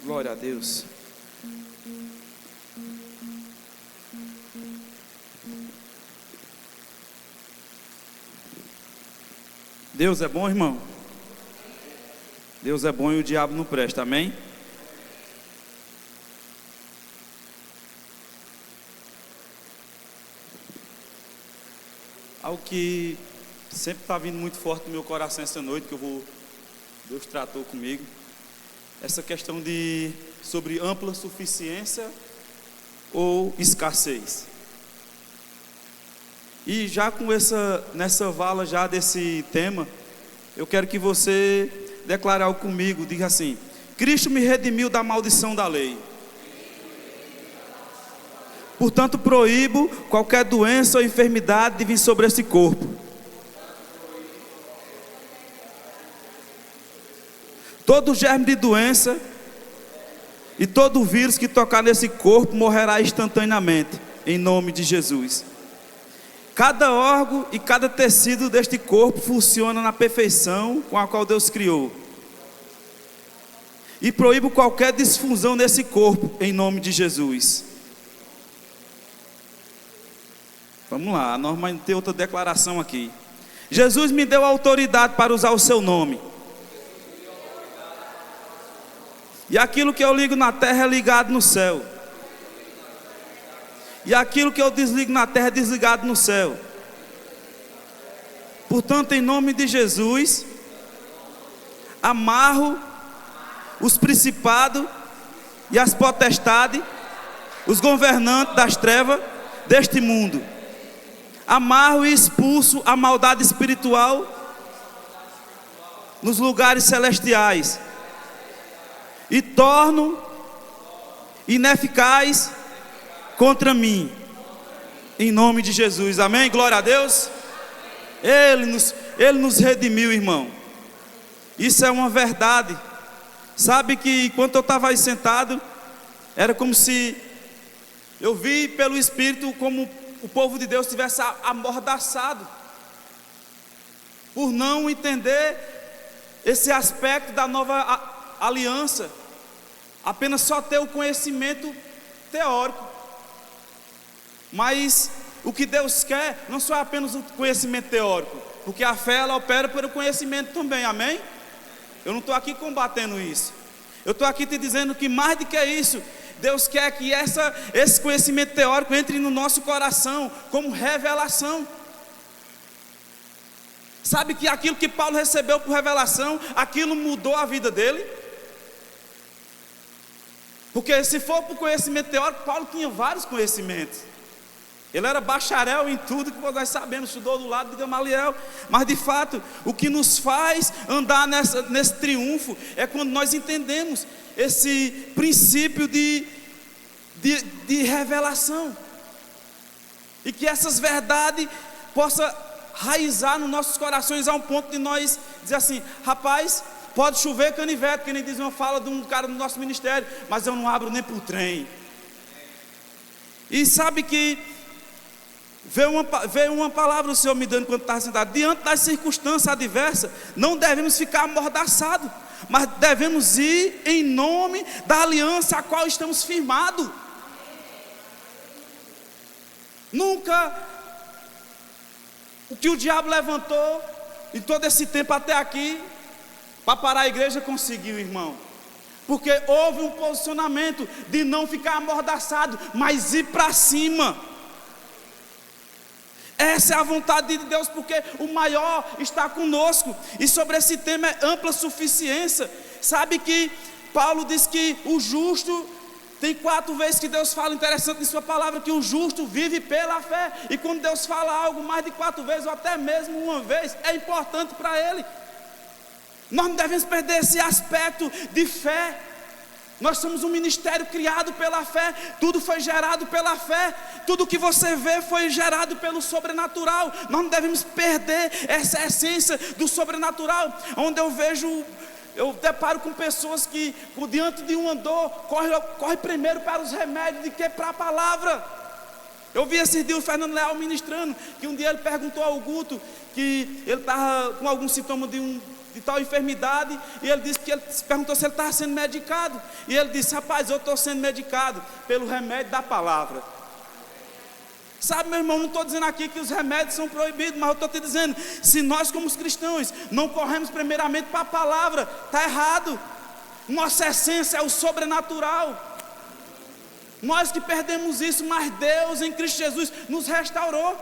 Glória a Deus. Deus é bom, irmão. Deus é bom e o diabo não presta, amém? Algo que sempre está vindo muito forte no meu coração essa noite, Deus tratou comigo, essa questão sobre ampla suficiência ou escassez. E já nessa vala já desse tema, eu quero que você declare algo comigo, diga assim: Cristo me redimiu da maldição da lei. Portanto, proíbo qualquer doença ou enfermidade de vir sobre esse corpo. Todo germe de doença e todo vírus que tocar nesse corpo morrerá instantaneamente, em nome de Jesus. Cada órgão e cada tecido deste corpo funciona na perfeição com a qual Deus criou. E proíbo qualquer disfunção nesse corpo, em nome de Jesus. Vamos lá, nós vamos ter outra declaração aqui. Jesus me deu autoridade para usar o seu nome. E aquilo que eu ligo na terra é ligado no céu. E aquilo que eu desligo na terra é desligado no céu. Portanto, em nome de Jesus, amarro os principados e as potestades, os governantes das trevas deste mundo. Amarro e expulso a maldade espiritual nos lugares celestiais. E torno ineficaz contra mim, em nome de Jesus, amém? Glória a Deus. Ele nos redimiu, irmão. Isso é uma verdade. Sabe que enquanto eu estava aí sentado, era como se eu vi pelo Espírito como o povo de Deus tivesse amordaçado, por não entender esse aspecto da nova aliança, apenas só ter o conhecimento teórico. Mas o que Deus quer não só apenas o conhecimento teórico, porque a fé ela opera pelo conhecimento também, amém? Eu não estou aqui combatendo isso, eu estou aqui te dizendo que mais do que isso, Deus quer que esse conhecimento teórico entre no nosso coração como revelação. Sabe que aquilo que Paulo recebeu por revelação, aquilo mudou a vida dele? Porque se for por conhecimento teórico, Paulo tinha vários conhecimentos. Ele era bacharel em tudo que nós sabemos, estudou do lado de Gamaliel. Mas de fato, o que nos faz andar nesse triunfo é quando nós entendemos esse princípio de revelação. E que essas verdades possam raizar nos nossos corações a um ponto de nós dizer assim: rapaz, pode chover canivete, que nem diz uma fala de um cara do nosso ministério, mas eu não abro nem por trem. E sabe que veio uma palavra o Senhor me dando quando estava sentado: diante das circunstâncias adversas, não devemos ficar amordaçados, mas devemos ir em nome da aliança a qual estamos firmados. Nunca o que o diabo levantou em todo esse tempo até aqui para parar a igreja conseguiu, irmão. Porque houve um posicionamento de não ficar amordaçado, mas ir para cima. Essa é a vontade de Deus, porque o maior está conosco. E sobre esse tema é ampla suficiência. Sabe que Paulo diz que o justo, tem 4 vezes que Deus fala, interessante em sua palavra, que o justo vive pela fé. E quando Deus fala algo mais de 4 vezes, ou até mesmo uma vez, é importante para ele. Nós não devemos perder esse aspecto de fé. Nós somos um ministério criado pela fé. Tudo foi gerado pela fé. Tudo que você vê foi gerado pelo sobrenatural. Nós não devemos perder essa essência do sobrenatural. Onde eu deparo com pessoas que diante de uma dor corre primeiro para os remédios do que para a palavra. Eu vi esses dias o Fernando Leal ministrando, que um dia ele perguntou ao Guto que ele estava com algum sintoma de de tal enfermidade, e ele disse que ele se perguntou se ele estava sendo medicado, e ele disse: rapaz, eu estou sendo medicado pelo remédio da palavra. Sabe, meu irmão, não estou dizendo aqui que os remédios são proibidos, mas eu estou te dizendo, se nós como os cristãos não corremos primeiramente para a palavra, está errado. Nossa essência é o sobrenatural. Nós que perdemos isso, mas Deus em Cristo Jesus nos restaurou.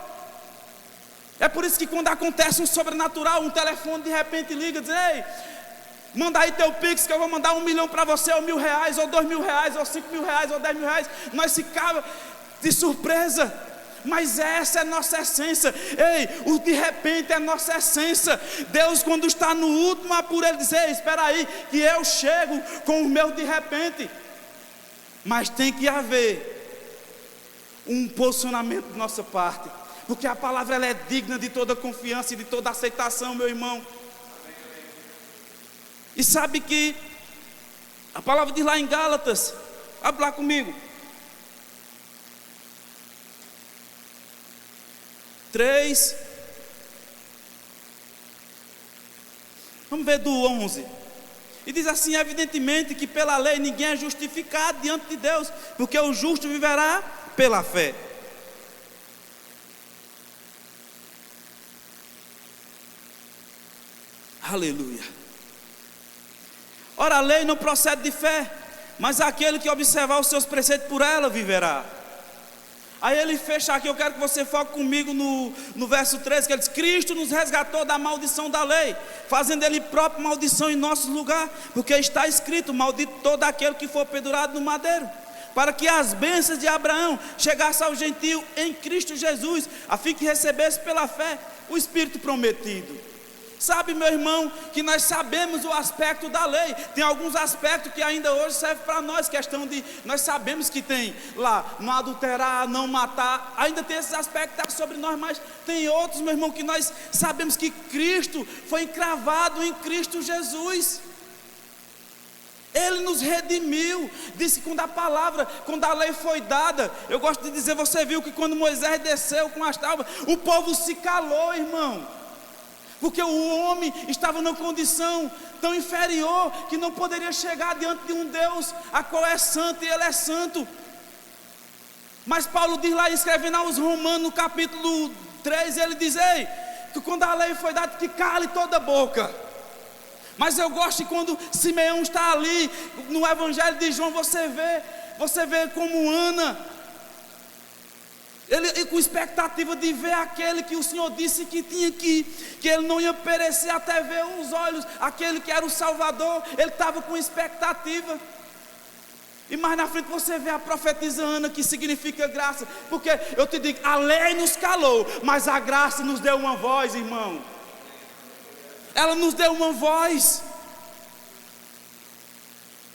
É por isso que quando acontece um sobrenatural, um telefone de repente liga e diz: ei, manda aí teu Pix que eu vou mandar 1 milhão para você, ou R$1.000, ou R$2.000, ou R$5.000, ou R$10.000. Nós ficava de surpresa. Mas essa é a nossa essência. Ei, o de repente é a nossa essência. Deus, quando está no último apuro, Ele diz: ei, espera aí, que eu chego com o meu de repente. Mas tem que haver um posicionamento da nossa parte, porque a palavra ela é digna de toda confiança e de toda aceitação, meu irmão. E sabe que a palavra diz lá em Gálatas, abre lá comigo, 3, vamos ver do 11. E diz assim: evidentemente que pela lei ninguém é justificado diante de Deus, porque o justo viverá pela fé. Aleluia. Ora, a lei não procede de fé, mas aquele que observar os seus preceitos por ela viverá. Aí ele fecha aqui, eu quero que você foque comigo no verso 13, que ele diz: Cristo nos resgatou da maldição da lei, fazendo Ele próprio maldição em nosso lugar, porque está escrito: maldito todo aquele que for pendurado no madeiro, para que as bênçãos de Abraão chegassem ao gentio em Cristo Jesus, a fim que recebesse pela fé o Espírito prometido. Sabe, meu irmão, que nós sabemos o aspecto da lei. Tem alguns aspectos que ainda hoje servem para nós. Questão de, nós sabemos que tem lá, não adulterar, não matar. Ainda tem esses aspectos sobre nós, mas tem outros, meu irmão, que nós sabemos que Cristo foi encravado em Cristo Jesus. Ele nos redimiu. Disse que quando a lei foi dada, eu gosto de dizer, você viu que quando Moisés desceu com as tábuas, o povo se calou, irmão. Porque o homem estava numa condição tão inferior que não poderia chegar diante de um Deus a qual é santo, e Ele é santo. Mas Paulo diz lá, escrevendo aos Romanos, no capítulo 3, ele diz: ei, que quando a lei foi dada, que cale toda a boca. Mas eu gosto de quando Simeão está ali, no Evangelho de João, você vê como Ana, ele com expectativa de ver aquele que o Senhor disse que tinha que ele não ia perecer até ver os olhos, aquele que era o Salvador. Ele estava com expectativa. E mais na frente você vê a profetisa Ana, que significa graça, porque eu te digo, a lei nos calou, mas a graça nos deu uma voz, irmão. Ela nos deu uma voz.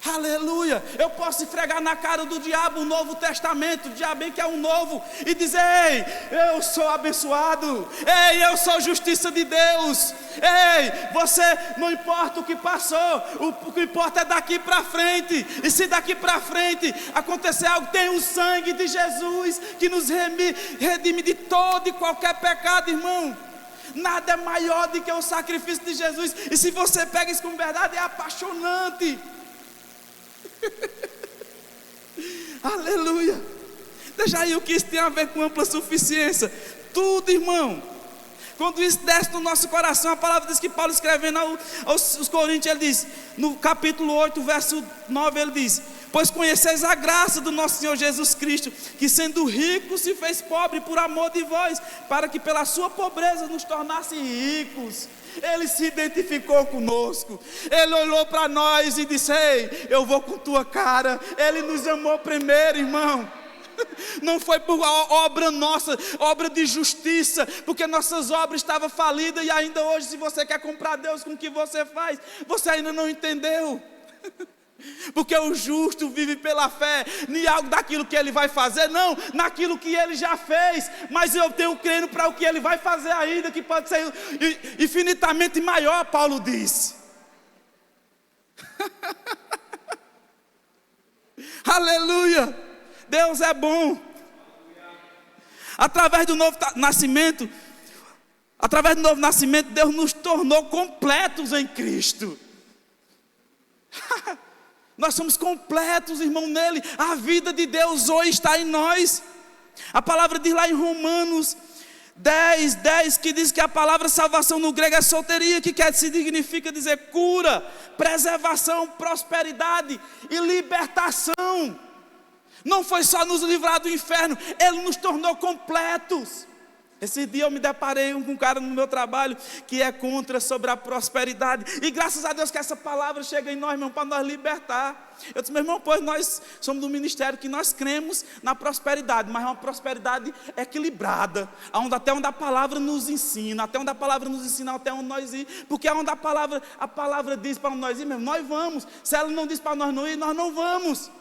Aleluia. Eu posso esfregar na cara do diabo o Novo Testamento, o diabo que é um novo, e dizer: ei, eu sou abençoado, ei, eu sou justiça de Deus, ei, você, não importa o que passou, o que importa é daqui para frente. E se daqui para frente acontecer algo, tem o sangue de Jesus que nos redime de todo e qualquer pecado, irmão. Nada é maior do que o sacrifício de Jesus. E se você pega isso com verdade, é apaixonante. Aleluia. Deixa aí o que isso tem a ver com ampla suficiência. Tudo, irmão. Quando isso desce no nosso coração, a palavra diz que Paulo, escrevendo aos Coríntios, ele diz, no capítulo 8, verso 9, ele diz: pois conheceis a graça do nosso Senhor Jesus Cristo, que sendo rico se fez pobre por amor de vós, para que pela sua pobreza nos tornasse ricos. Ele se identificou conosco. Ele olhou para nós e disse: ei, eu vou com tua cara. Ele nos amou primeiro, irmão. Não foi por obra nossa, obra de justiça, porque nossas obras estavam falidas. E ainda hoje, se você quer comprar Deus com o que você faz, você ainda não entendeu. Porque o justo vive pela fé, nem algo daquilo que ele vai fazer, não, naquilo que ele já fez. Mas eu tenho crendo para o que ele vai fazer ainda, que pode ser infinitamente maior, Paulo diz. Aleluia. Deus é bom. Através do novo nascimento, Através do novo nascimento, Deus nos tornou completos em Cristo. Nós somos completos, irmão, nele. A vida de Deus hoje está em nós. A palavra diz lá em Romanos 10, que diz que a palavra salvação no grego é soteria, que significa dizer cura, preservação, prosperidade e libertação. Não foi só nos livrar do inferno, Ele nos tornou completos. Esse dia eu me deparei com um cara no meu trabalho que é contra sobre a prosperidade. E graças a Deus que essa palavra chega em nós, meu irmão, para nos libertar. Eu disse, meu irmão, pois nós somos do ministério que nós cremos na prosperidade, mas é uma prosperidade equilibrada, até onde a palavra nos ensina, até onde nós ir, porque onde a palavra diz para nós ir, meu irmão, nós vamos. Se ela não diz para nós não ir, nós não vamos.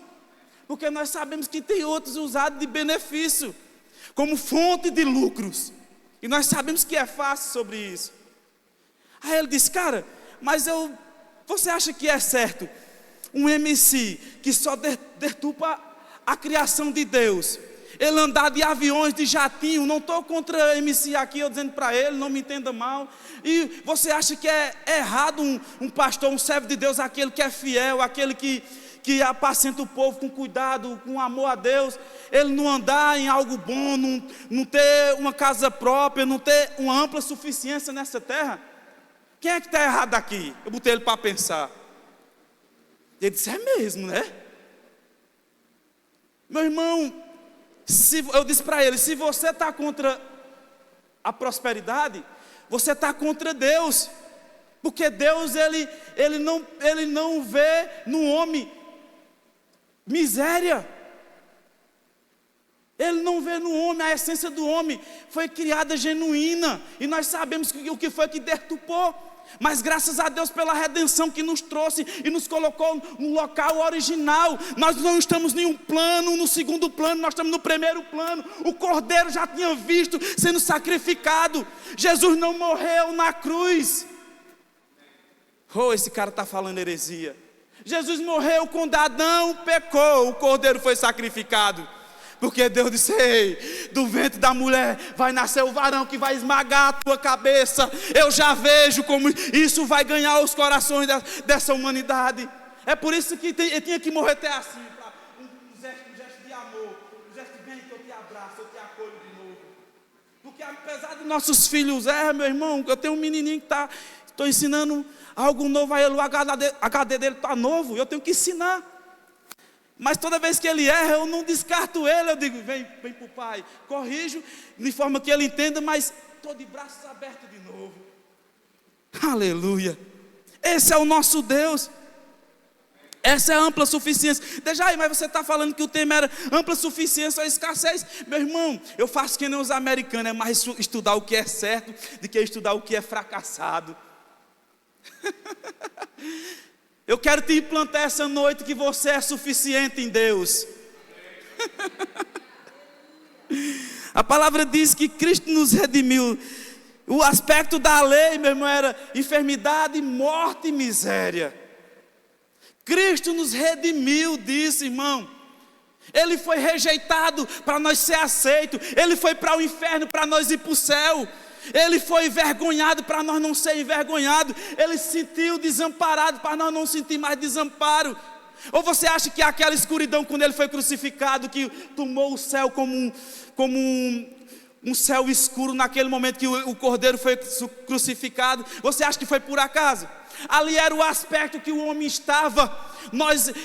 Porque nós sabemos que tem outros usados de benefício, como fonte de lucros. E nós sabemos que é fácil sobre isso. Aí ele disse, cara, mas você acha que é certo um MC que só deturpa a criação de Deus, ele andar de aviões, de jatinho? Não estou contra MC aqui, eu dizendo para ele, não me entenda mal. E você acha que é errado um pastor, um servo de Deus, aquele que é fiel, aquele que apacenta o povo com cuidado, com amor a Deus, ele não andar em algo bom, não ter uma casa própria, não ter uma ampla suficiência nessa terra? Quem é que está errado aqui? Eu botei ele para pensar. Ele disse, é mesmo, né? Meu irmão, eu disse para ele, se você está contra a prosperidade, você está contra Deus. Porque Deus, ele não vê no homem miséria. Ele não vê no homem, a essência do homem foi criada genuína. E nós sabemos o que foi que deturpou. Mas graças a Deus pela redenção que nos trouxe e nos colocou no local original. Nós não estamos em um plano, no segundo plano, nós estamos no primeiro plano. O Cordeiro já tinha visto sendo sacrificado. Jesus não morreu na cruz. Oh, esse cara está falando heresia. Jesus morreu quando Adão pecou, o Cordeiro foi sacrificado. Porque Deus disse, ei, do ventre da mulher vai nascer o varão que vai esmagar a tua cabeça. Eu já vejo como isso vai ganhar os corações dessa humanidade. É por isso que ele tinha que morrer até assim, um gesto de amor, um gesto de bem, que eu te abraço, eu te acolho de novo. Porque apesar de nossos filhos, meu irmão, eu tenho um menininho que estou ensinando algo novo a ele, o HD dele está novo, eu tenho que ensinar. Mas toda vez que ele erra, eu não descarto ele, eu digo, vem para o pai, corrijo, de forma que ele entenda, mas estou de braços abertos de novo. Aleluia. Esse é o nosso Deus. Essa é a ampla suficiência. Deixa aí, mas você está falando que o tema era ampla suficiência ou escassez. Meu irmão, eu faço que nem os americanos, é mais estudar o que é certo do que estudar o que é fracassado. Eu quero te implantar essa noite que você é suficiente em Deus. A palavra diz que Cristo nos redimiu. O aspecto da lei, meu irmão, era enfermidade, morte e miséria. Cristo nos redimiu disso, irmão. Ele foi rejeitado para nós ser aceito. Ele foi para o inferno para nós ir para o céu. Ele foi envergonhado para nós não ser envergonhado. Ele se sentiu desamparado para nós não sentir mais desamparo. Ou você acha que aquela escuridão quando ele foi crucificado, que tomou o céu como um céu escuro naquele momento que o Cordeiro foi crucificado, você acha que foi por acaso? Ali era o aspecto que o homem estava.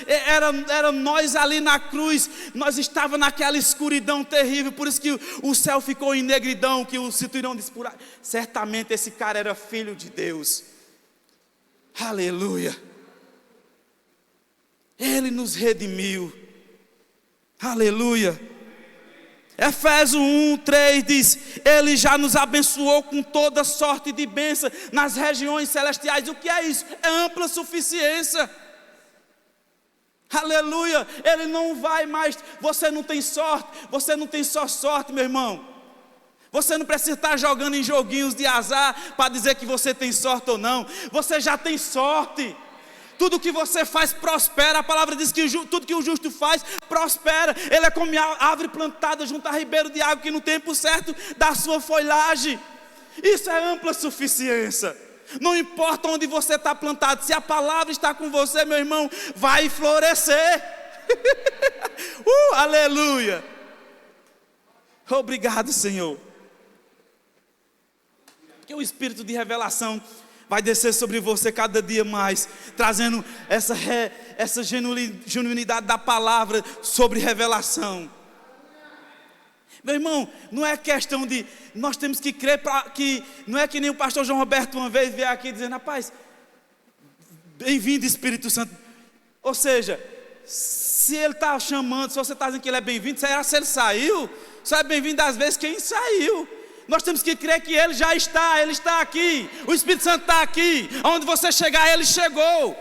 Era nós ali na cruz. Nós estávamos naquela escuridão terrível. Por isso que o céu ficou em negridão, que o cinturão disse, certamente esse cara era filho de Deus. Aleluia. Ele nos redimiu. Aleluia. Efésios 1:3 diz, Ele já nos abençoou com toda sorte de bênção nas regiões celestiais. O que é isso? É ampla suficiência. Aleluia. Ele não vai mais, você não tem sorte, você não tem só sorte, meu irmão. Você não precisa estar jogando em joguinhos de azar para dizer que você tem sorte ou não. Você já tem sorte. Tudo que você faz prospera. A palavra diz que tudo que o justo faz prospera. Ele é como a árvore plantada junto a ribeiro de água, que no tempo certo dá sua folhagem. Isso é ampla suficiência. Não importa onde você está plantado, se a palavra está com você, meu irmão, vai florescer. Aleluia. Obrigado, Senhor. Que o Espírito de revelação vai descer sobre você cada dia mais, trazendo essa genuinidade da palavra sobre revelação. Meu irmão, não é questão de, nós temos que crer, que não é que nem o pastor João Roberto uma vez veio aqui dizendo, rapaz, bem-vindo Espírito Santo. Ou seja, se ele está chamando, se você está dizendo que ele é bem-vindo, será se ele saiu? Só é bem-vindo às vezes quem saiu. Nós temos que crer que ele já está, ele está aqui, o Espírito Santo está aqui, onde você chegar ele chegou,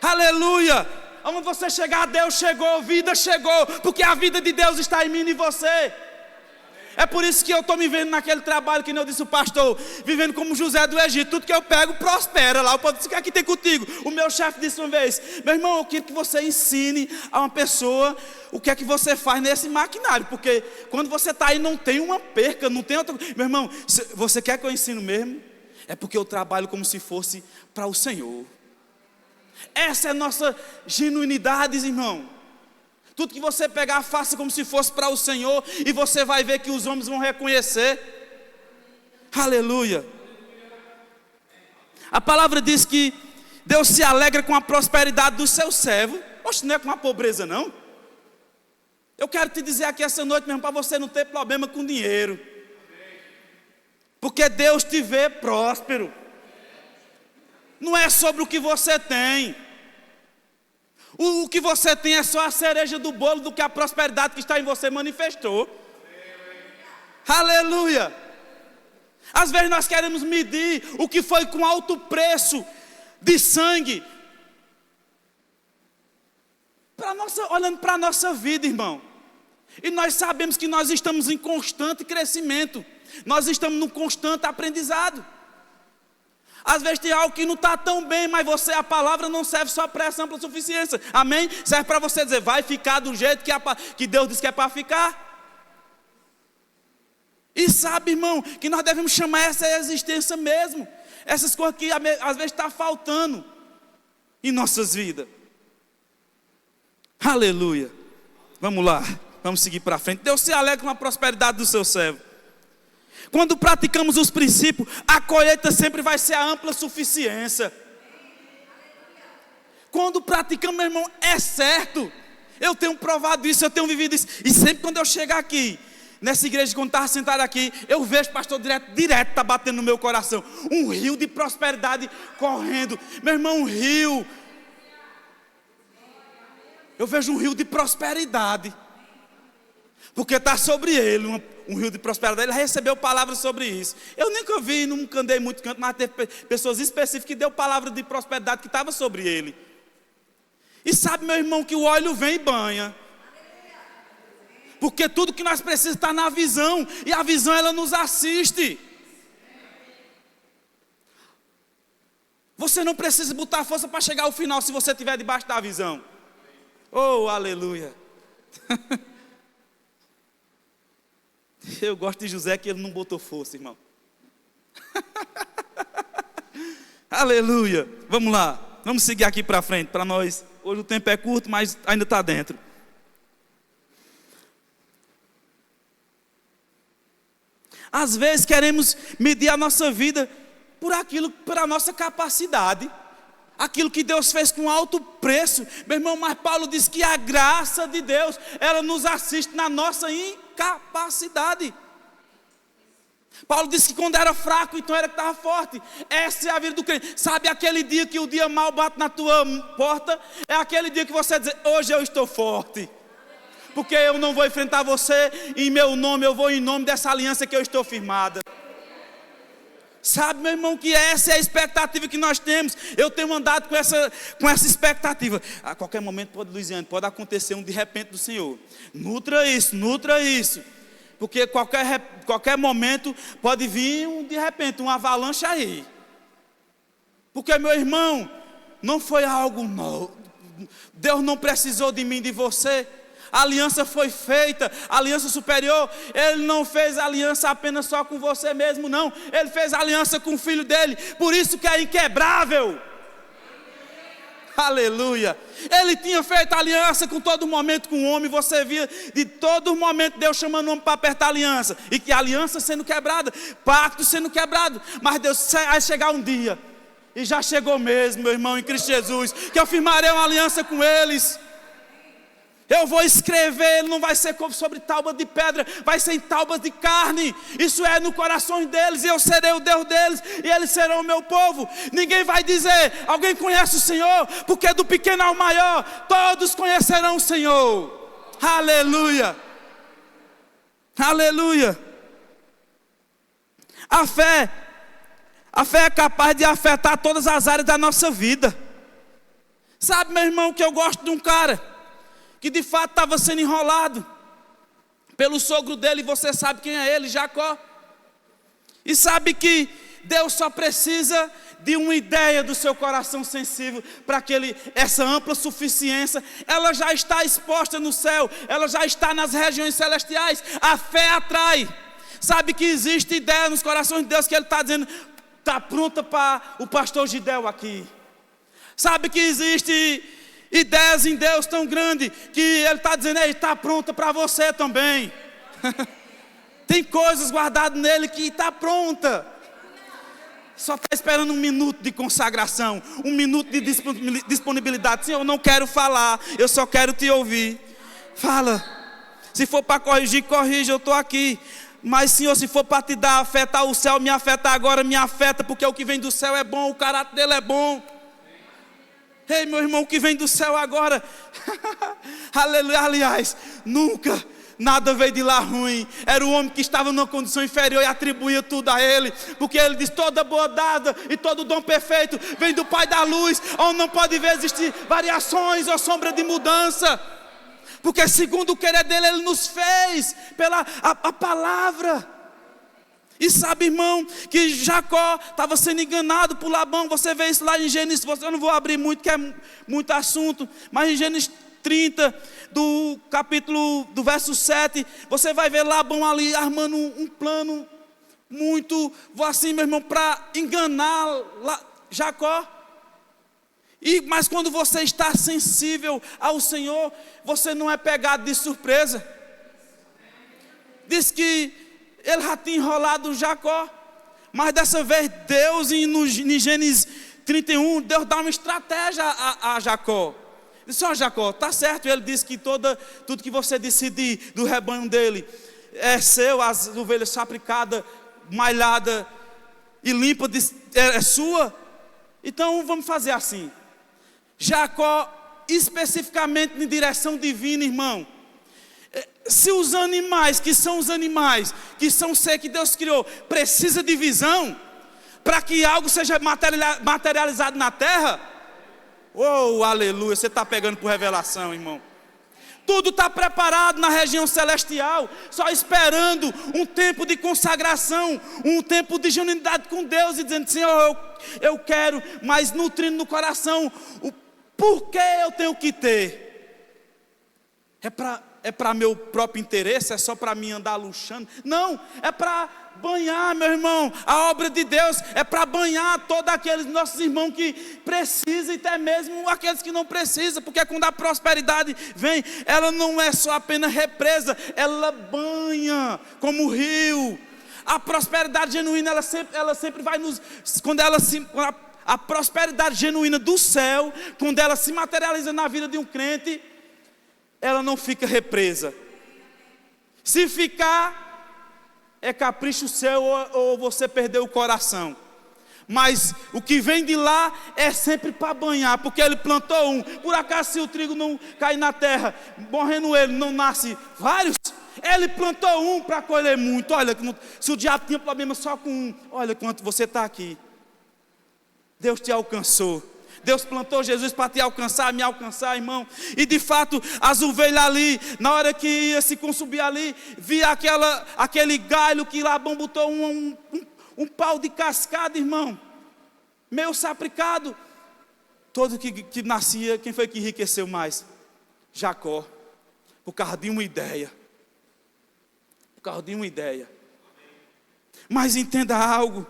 aleluia, onde você chegar Deus chegou, vida chegou, porque a vida de Deus está em mim e em você. É por isso que eu estou me vendo naquele trabalho que eu disse o pastor, vivendo como José do Egito, tudo que eu pego prospera lá. O pastor disse, o que aqui tem contigo? O meu chefe disse uma vez, meu irmão, eu quero que você ensine a uma pessoa o que é que você faz nesse maquinário, porque quando você está aí não tem uma perca, não tem outra. Meu irmão, você quer que eu ensino mesmo? É porque eu trabalho como se fosse para o Senhor. Essa é a nossa genuinidade, irmão. Tudo que você pegar, faça como se fosse para o Senhor, e você vai ver que os homens vão reconhecer. Aleluia. A palavra diz que Deus se alegra com a prosperidade do seu servo. Oxe, não é com a pobreza não. Eu quero te dizer aqui essa noite mesmo, para você não ter problema com dinheiro, porque Deus te vê próspero. Não é sobre o que você tem. O que você tem é só a cereja do bolo do que a prosperidade que está em você manifestou. Aleluia. Às vezes nós queremos medir o que foi com alto preço de sangue, olhando para a nossa vida, irmão. E nós sabemos que nós estamos em constante crescimento, nós estamos num constante aprendizado. Às vezes tem algo que não está tão bem, mas a palavra não serve só para essa ampla suficiência. Amém? Serve para você dizer, vai ficar do jeito que Deus disse que é para ficar. E sabe, irmão, que nós devemos chamar essa existência mesmo. Essas coisas que às vezes está faltando em nossas vidas. Aleluia. Vamos lá, vamos seguir para frente. Deus se alegra com a prosperidade do seu servo. Quando praticamos os princípios, a colheita sempre vai ser a ampla suficiência. Quando praticamos, meu irmão, é certo. Eu tenho provado isso, eu tenho vivido isso. E sempre quando eu chegar aqui, nessa igreja, quando estava sentado aqui, eu vejo o pastor direto está batendo no meu coração. Um rio de prosperidade correndo. Meu irmão, um rio. Eu vejo um rio de prosperidade. Porque está sobre ele um rio de prosperidade. Ele recebeu palavras sobre isso. Eu nunca vi, nunca andei muito canto, mas teve pessoas específicas que deu palavra de prosperidade que estava sobre ele. E sabe, meu irmão, que o óleo vem e banha. Porque tudo que nós precisamos está na visão. E a visão, ela nos assiste. Você não precisa botar força para chegar ao final se você estiver debaixo da visão. Oh, aleluia. Eu gosto de José que ele não botou força, irmão. Aleluia. Vamos lá. Vamos seguir aqui para frente para nós. Hoje o tempo é curto, mas ainda está dentro. Às vezes queremos medir a nossa vida por a nossa capacidade. Aquilo que Deus fez com alto preço. Meu irmão, mas Paulo diz que a graça de Deus, ela nos assiste na nossa incapacidade. Paulo disse que quando era fraco, então era que estava forte. Essa é a vida do crente. Sabe aquele dia que o dia mal bate na tua porta? É aquele dia que você diz, hoje eu estou forte. Porque eu não vou enfrentar você em meu nome, eu vou em nome dessa aliança que eu estou firmada. Sabe, meu irmão, que essa é a expectativa que nós temos. Eu tenho andado com essa expectativa. A qualquer momento, pode acontecer um de repente do Senhor. Nutra isso. Porque qualquer momento pode vir de repente uma avalanche aí. Porque, meu irmão, não foi algo novo. Deus não precisou de mim, de você. A aliança foi feita, a aliança superior. Ele não fez aliança apenas só com você mesmo, não. Ele fez aliança com o Filho dele. Por isso que é inquebrável. Aleluia. Ele tinha feito aliança com todo momento com o homem. Você via de todo momento Deus chamando o homem para apertar a aliança. E que a aliança sendo quebrada, pacto sendo quebrado. Mas Deus vai chegar um dia, e já chegou mesmo, meu irmão, em Cristo Jesus, que eu firmarei uma aliança com eles. Eu vou escrever, ele não vai ser sobre tábua de pedra, vai ser em tábuas de carne. Isso é no coração deles, e eu serei o Deus deles, e eles serão o meu povo. Ninguém vai dizer, alguém conhece o Senhor? Porque do pequeno ao maior, todos conhecerão o Senhor. Aleluia. Aleluia. A fé é capaz de afetar todas as áreas da nossa vida. Sabe, meu irmão, que eu gosto de um cara que de fato estava sendo enrolado pelo sogro dele, e você sabe quem é ele, Jacó. E sabe que Deus só precisa de uma ideia do seu coração sensível, para que essa ampla suficiência, ela já está exposta no céu, ela já está nas regiões celestiais. A fé atrai. Sabe que existe ideia nos corações de Deus, que ele está dizendo, está pronta para o pastor Gidel aqui. Sabe que existe ideias em Deus tão grande, que ele está dizendo, está pronta para você também. Tem coisas guardadas nele que está pronta. Só está esperando um minuto de consagração, um minuto de disponibilidade. Senhor, eu não quero falar, eu só quero te ouvir. Fala. Se for para corrigir, corrige, eu estou aqui. Mas, Senhor, se for para te dar, afetar o céu, me afeta agora, me afeta, porque o que vem do céu é bom, o caráter dele é bom. Ei, meu irmão, o que vem do céu agora, aleluia, aliás, nunca nada veio de lá ruim. Era o homem que estava numa condição inferior e atribuía tudo a ele, porque ele diz, toda boa dada e todo dom perfeito vem do Pai da luz, onde não pode ver existir variações ou sombra de mudança, porque segundo o querer dele, ele nos fez pela a palavra. E sabe, irmão, que Jacó estava sendo enganado por Labão. Você vê isso lá em Gênesis, eu não vou abrir muito, que é muito assunto, mas em Gênesis 30, do verso 7, você vai ver Labão ali armando um plano muito, assim, meu irmão, para enganar Jacó. Mas quando você está sensível ao Senhor, você não é pegado de surpresa. Diz que ele já tinha enrolado Jacó, mas dessa vez Deus, em Gênesis 31, Deus dá uma estratégia a Jacó. Disse, Jacó, está certo, ele disse que tudo que você decidir do rebanho dele é seu, as ovelhas sacrificadas, malhada e limpa é sua. Então vamos fazer assim. Jacó, especificamente em direção divina, irmão. Se os animais, que são ser que Deus criou, precisa de visão para que algo seja materializado na terra, oh, aleluia, você está pegando por revelação, irmão. Tudo está preparado na região celestial, só esperando um tempo de consagração, um tempo de genuinidade com Deus, e dizendo, Senhor, eu quero, mas nutrindo no coração o porquê eu tenho que ter. É para meu próprio interesse? É só para mim andar luxando? Não, é para banhar, meu irmão, a obra de Deus. É para banhar todos aqueles nossos irmãos que precisam, e até mesmo aqueles que não precisam. Porque quando a prosperidade vem, ela não é só apenas represa, ela banha como rio. A prosperidade genuína, ela sempre vai nos... A prosperidade genuína do céu, quando ela se materializa na vida de um crente, ela não fica represa. Se ficar, é capricho seu, ou você perdeu o coração. Mas o que vem de lá é sempre para banhar, porque ele plantou um. Por acaso, se o trigo não cair na terra, morrendo ele, não nasce vários? Ele plantou um para colher muito. Olha, se o diabo tinha problema só com um, olha quanto você está aqui. Deus te alcançou. Deus plantou Jesus para te alcançar, me alcançar, irmão. E de fato, as ovelhas ali, na hora que ia se consumir ali, via aquele galho que Labão botou um pau de cascada, irmão, meio sapricado. Todo que nascia, quem foi que enriqueceu mais? Jacó. por causa de uma ideia. Por causa de uma ideia. Mas entenda algo.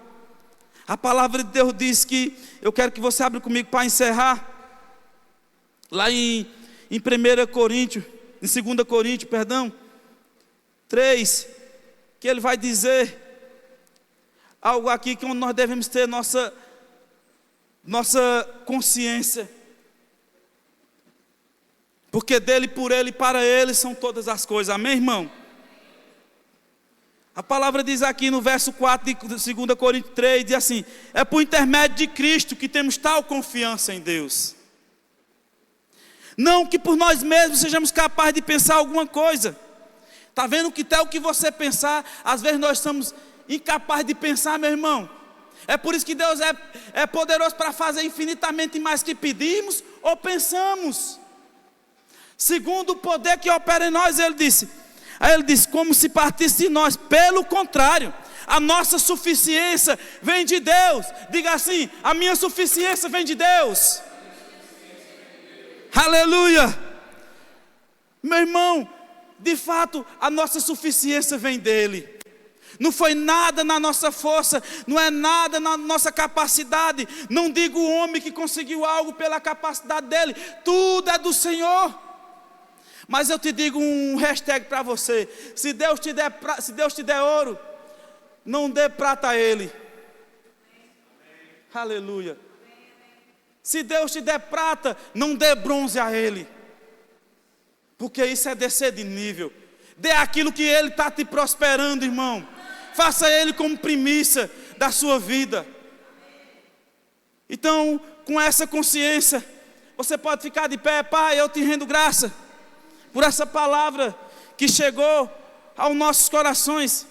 A palavra de Deus diz que, eu quero que você abra comigo para encerrar. Lá em 2 Coríntios, 3, que ele vai dizer algo aqui que nós devemos ter nossa consciência. Porque dele, por ele e para ele são todas as coisas. Amém, irmão? A palavra diz aqui no verso 4 de 2 Coríntios 3, diz assim: é por intermédio de Cristo que temos tal confiança em Deus. Não que por nós mesmos sejamos capazes de pensar alguma coisa. Está vendo que até o que você pensar, às vezes nós somos incapazes de pensar, meu irmão. É por isso que Deus é poderoso para fazer infinitamente mais que pedimos ou pensamos. Segundo o poder que opera em nós, ele disse, como se partisse de nós. Pelo contrário, a nossa suficiência vem de Deus. Diga assim: a minha suficiência vem de Deus. Aleluia. Meu irmão, de fato, a nossa suficiência vem dele. Não foi nada na nossa força, não é nada na nossa capacidade. Não digo o homem que conseguiu algo pela capacidade dele. Tudo é do Senhor. Mas eu te digo um hashtag para você: se Deus te der ouro, não dê prata a Ele. Aleluia. Se Deus te der prata, não dê bronze a Ele. Porque isso é descer de nível. Dê aquilo que Ele está te prosperando, irmão. Faça Ele como primícia da sua vida. Então, com essa consciência, você pode ficar de pé. Pai, eu te rendo graça por essa palavra que chegou aos nossos corações.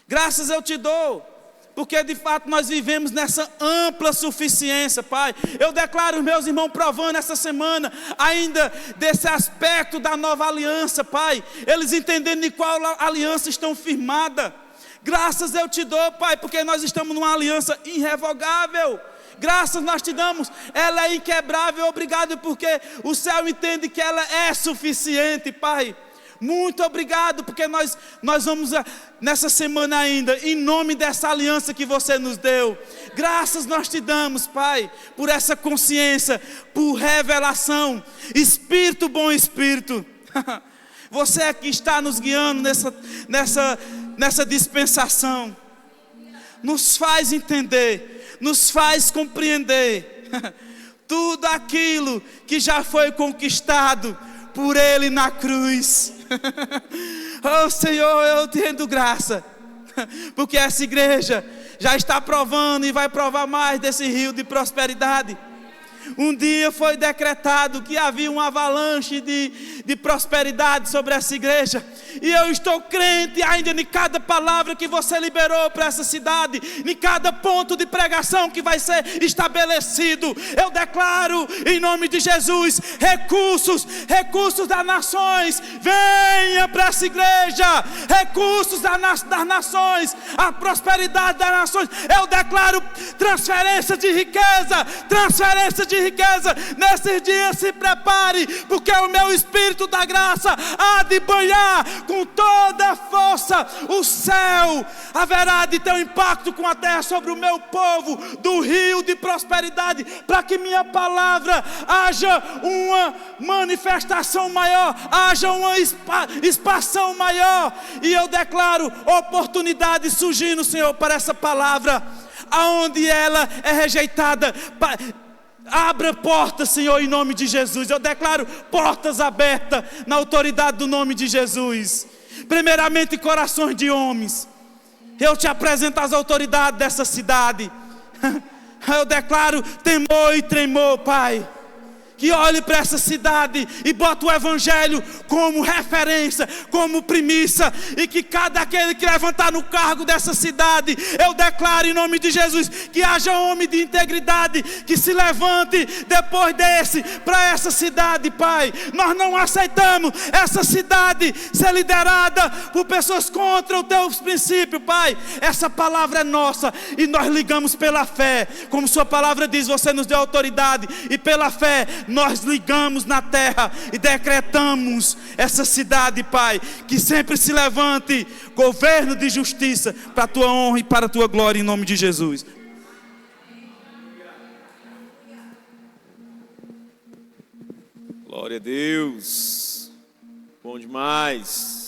Graças eu te dou, porque de fato nós vivemos nessa ampla suficiência, Pai. Eu declaro os meus irmãos provando essa semana ainda desse aspecto da nova aliança, Pai. Eles entendendo de qual aliança estão firmadas. Graças eu te dou, Pai, porque nós estamos numa aliança irrevogável. Graças nós te damos, ela é inquebrável. Obrigado porque o céu entende que ela é suficiente, Pai. Muito obrigado, porque nós vamos nessa semana ainda, em nome dessa aliança que você nos deu. Graças nós te damos, Pai, por essa consciência, por revelação. Espírito, bom Espírito, você é que está nos guiando nessa dispensação. Nos faz entender, nos faz compreender tudo aquilo que já foi conquistado por Ele na cruz. Oh Senhor, eu te rendo graça, porque essa igreja já está provando e vai provar mais desse rio de prosperidade. Um dia foi decretado que havia uma avalanche de prosperidade sobre essa igreja. E eu estou crente ainda em cada palavra que você liberou para essa cidade, em cada ponto de pregação que vai ser estabelecido. Eu declaro em nome de Jesus, recursos das nações, venha para essa igreja, recursos das nações, a prosperidade das nações. Eu declaro transferência de riqueza. Nesses dias se prepare, porque o meu Espírito da graça há de banhar com toda a força o céu. Haverá de ter um impacto com a terra sobre o meu povo, do rio de prosperidade, para que minha palavra haja uma manifestação maior, haja uma expansão maior. E eu declaro oportunidade surgindo, Senhor, para essa palavra. Aonde ela é rejeitada, abra portas, Senhor, em nome de Jesus. Eu declaro portas abertas na autoridade do nome de Jesus. Primeiramente, corações de homens. Eu te apresento as autoridades dessa cidade. Eu declaro temor e tremor, Pai. Que olhe para essa cidade e bota o Evangelho como referência, como premissa. E que cada aquele que levantar no cargo dessa cidade, eu declaro em nome de Jesus, que haja homem de integridade que se levante depois desse para essa cidade, Pai. Nós não aceitamos essa cidade ser liderada por pessoas contra os teus princípios, Pai. Essa palavra é nossa e nós ligamos pela fé. Como sua palavra diz, você nos deu autoridade, e pela fé nós ligamos na terra e decretamos essa cidade, Pai, que sempre se levante governo de justiça para a tua honra e para a tua glória, em nome de Jesus. Glória a Deus. Bom demais.